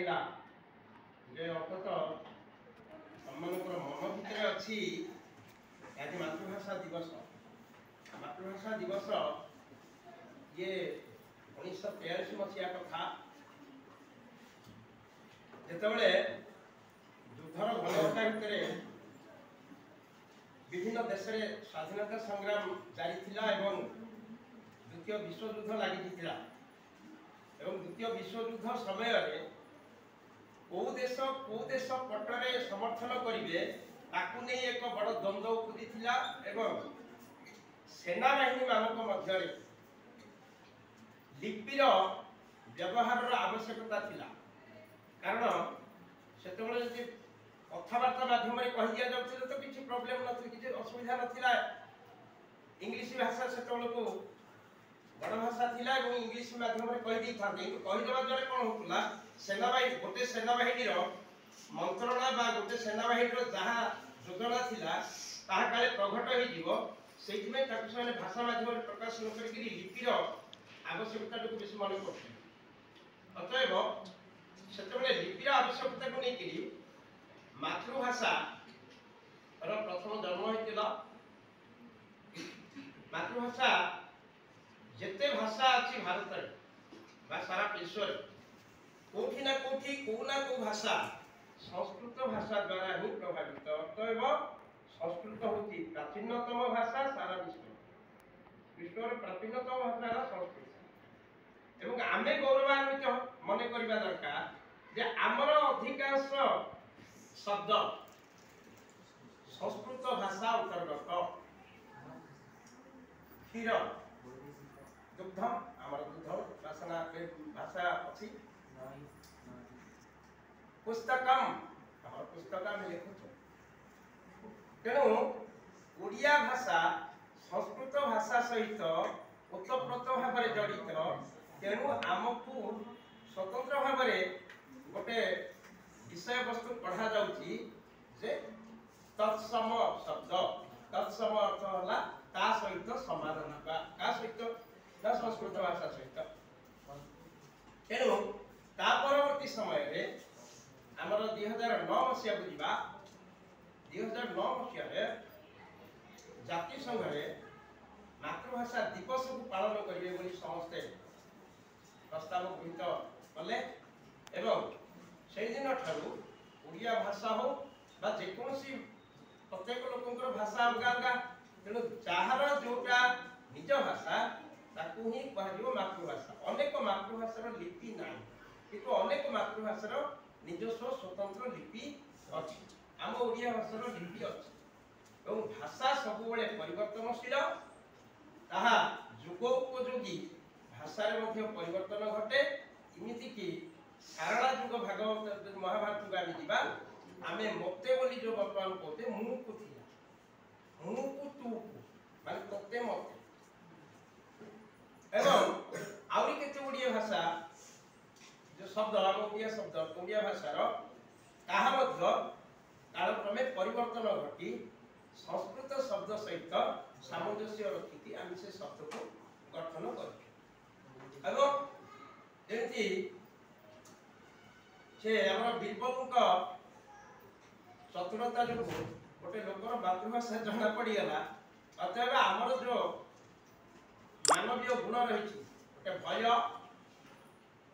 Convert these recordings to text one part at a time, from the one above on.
ଲାଗିला जे अंतत हमनकर मन भितर अच्छी आज मातृभाषा दिवस। मातृभाषा दिवस ये 1943 मसीहा कथा जिते युद्धर घनघटा भितर विभिन्न देश में स्वाधीनता संग्राम जारी थिला एवं द्वितीय विश्वयुद्ध लगी द्वितीय विश्वयुद्ध समय कौ देश पटरे समर्थन करेंगे ताकू नहीं एक बड़ द्वंद्व उपदी एवं सेनाबाहिनी मानक मध्य लिपिर व्यवहार आवश्यकता थिला। कारण से कथबार्ता माध्यम कही दि जाऊँ तो किसी प्रोब्लेम नहीं असुविधा नाला। इंग्लिश भाषा से बड़ भाषा थिला इंग्लिश माध्यम कहीदे कहीदेवा द्वारा कौन होता सेनाबाहिनी गोटे सेनाबाहिनी मंत्रणा गोटे सेनाबाहिनी जहाँ योजना थिला ताहा काले प्रकट हो भाषा माध्यम प्रकाशन कर लिपिर आवश्यकता बेस मन कर अतएव से लिपिर आवश्यकता को लेकर मातृभाषा प्रथम जन्म होता। मातृभाषा जिते भाषा अच्छी भारत सारा विश्व कोठी ना कोठी को ना को भाषा संस्कृत भाषा द्वारा ही प्रभावित। अतएव संस्कृत होती प्राचीनतम भाषा सारा विश्व प्राचीनतम भाषा संस्कृत एवं आमे गौरवान्वित मन करबा दरकार जे आमर अधिकांश शब्द संस्कृत भाषा अंतर्गत। क्षीर दुग्ध आमर दुग्ध भाषा भाषा अच्छी पुस्तकम आमर पुस्तक आम लिखुचु तेणु ओडिया भाषा संस्कृत भाषा सहित ओतप्रोत भाव जड़ित। तेणु आमको स्वतंत्र भाव गोटे विषय वस्तु पढ़ा जाउची जे तत्सम शब्द तत्सम अर्थ होला ता सहित समाधान का सहित संस्कृत भाषा सहित। तेणु ता परवर्ती समय रे आमर 2009 मसीहा को जीवा 2009 मसीहा जातिसंघ मातृभाषा दिवस को पालन करेंगे बोली समस्ते प्रस्ताव गृहीत कले एवं से दिन ठारू ओडिया भाषा हो बा जेकोसी प्रत्येक लोकंकर भाषा अलगा अलगा। तेणु जार जोटा निज भाषा ताकू ही कह मातृभाषा। अनेक मातृभाषार लिपि ना किंतु अनेक मातृभाषार निजस्व स्वतंत्र लिपि अच्छी। आम ओडिया भाषार लिपि अच्छी एवं भाषा सब बेले परिवर्तनशील ताहा जुग उपयोगी भाषा परिवर्तन घटे। इमिति कि सारणा जुग भागवत महाभारत को आम जीवा आमे मते बोली जो वर्तमान कहते मु को थिला मु को तू को माने तते मते एवं आउरी केते ओडिया भाषा जो शब्द आम ओडिया शब्द ओडिया भाषार ताहा मध्य कालक्रमे परिवर्तन घटी संस्कृत शब्द सहित सामंजस्य रखी आम से शब्द को गठन कर एवं जेमती से आम बीरबल चतुरता जो गोटे लोकर मातृभाषा जना पड़गला। अतएव आमर जो मानवीय गुण रही गोटे भय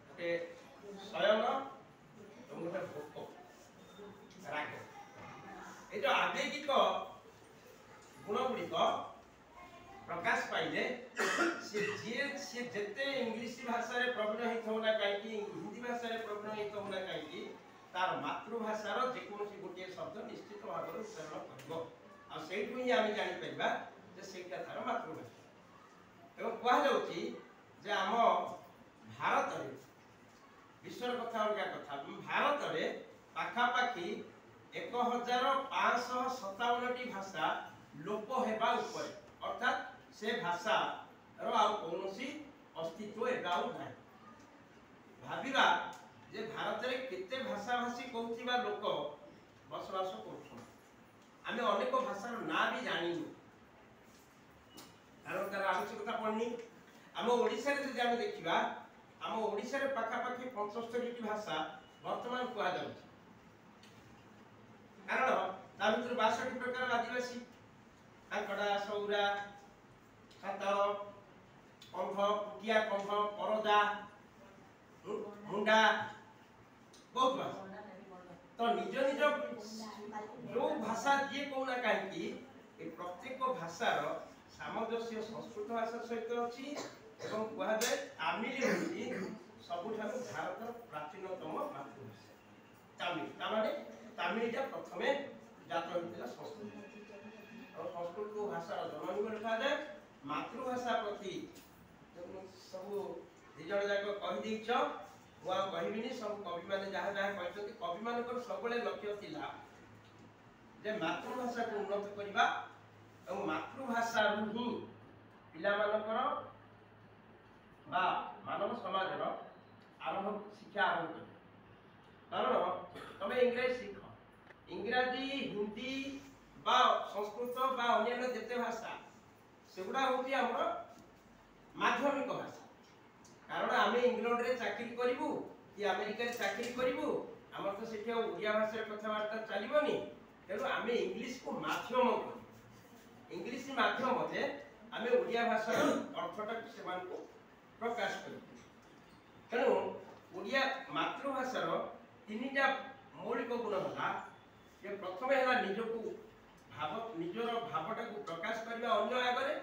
गोटे शयन गोटे भोक राग ये जो आवेगिक गुण गुड़िक प्रकाश पाइले सी जेते इंग्लिश भाषा प्रवीण होना कहीं हिंदी भाषा प्रवीण होना कहीं तार मातृभाषार जेकोसी गोटे शब्द निश्चित भाव में उच्चारण कर आम जापर तार मातृभाषा एवं कहुच्छी आम भारत विश्व कथा अलग कथा भारत में पाखापाखि 1557 भाषा लोप होगा अर्थात से भाषा कौन अस्तित्व ना भाविबा जे भारत में केते भाषा भाषी कहूथिबा लोक बसवास कर अनेक भाषार ना भी जानिनु कारण तार आवश्यकता पड़नी। आम ओडिशा रे जदि आम देखिबा आम ओडिशा रे पाखापाखि 75 भाषा ବର୍ତ୍ତମାନ କୁହାଯାଉଛି। କାରଣ ତା ଭିତରୁ 62 ପ୍ରକାର ଆଦିବାସୀ ଆଙ୍କଡା, ସୌରା, ସାତାଳ, କନ୍ଧ, ପୁଟିଆ କନ୍ଧ, ପରଦା, ମୁଣ୍ଡା, ବହୁତ ଭାଷା। ତ ନିଜ ନିଜ ଯୋଉ ଭାଷା ଯିଏ କହୁନା କାହିଁକି ଏ ପ୍ରତ୍ୟେକ ଭାଷାର ସାମଞ୍ଜସ୍ୟ ସଂସ୍କୃତ ଭାଷା ସହିତ ଅଛି ଏବଂ କୁହାଯାଏ ତାମିଲ ହେଉଛି ସବୁଠାରୁ ଭାରତର ପ୍ରାଚୀନତମ ମାତୃଭାଷା। ତାମିଲ ତାମାନେ ତାମିଲଟା ପ୍ରଥମେ ଜାତ ହୋଇଥିଲା ସଂସ୍କୃତ ଆଉ ସଂସ୍କୃତ ଭାଷାର ଜନନୀ ବୋଲି କୁହାଯାଏ। ମାତୃଭାଷା ପ୍ରତି ସବୁ ଦି ଜଣ ଯାକ କହିଦେଇଛ, ମୁଁ ଆଉ କହିବିନି। ସବୁ କବିମାନେ ଯାହା ଯାହା କହିଛନ୍ତି, କବିମାନଙ୍କର ସବୁବେଳେ ଲକ୍ଷ୍ୟ ଥିଲା ଯେ ମାତୃଭାଷାକୁ ଉନ୍ନତ କରିବା ଏବଂ ମାତୃଭାଷାରୁ ହିଁ ପିଲାମାନଙ୍କର ବା ମାନବ ସମାଜର ଶିକ୍ଷା ଆରମ୍ଭ କରିବ। କାରଣ ତମେ ଇଂରାଜୀ ଶିଖ, ଇଂରାଜୀ, ହିନ୍ଦୀ বা সংস্কৃত বা অন্যান্য যেতে ভাষা সেগুলা হচ্ছে আমার মাধ্যমিক ভাষা। কারণ আমি ইংল্যান্ডে চাকরি করিবু কি আমেরিকায় চাকরি করিবু, আমার তো সেটি ওড়িয়া ভাষার কথাবার্তা চালিবনি। তেণু আমি ইংলিশ কু মাধ্যম করি, ইংলিশ মাধ্যমে আমি ওড়িয়া ভাষার অর্থটা সেমানকু প্রকাশ করি। তেণু ওড়িয়া মাতৃভাষার তিনটা মৌলিক গুণ হলা যে প্রথমে হলা নিজকু ନିଜର ଭାବଟାକୁ ପ୍ରକାଶ କରିବା ଅନ୍ୟ ଆଗରେ।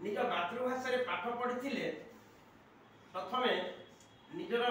ନିଜ ମାତୃଭାଷାରେ ପାଠ ପଢିଥିଲେ ପ୍ରଥମେ ନିଜର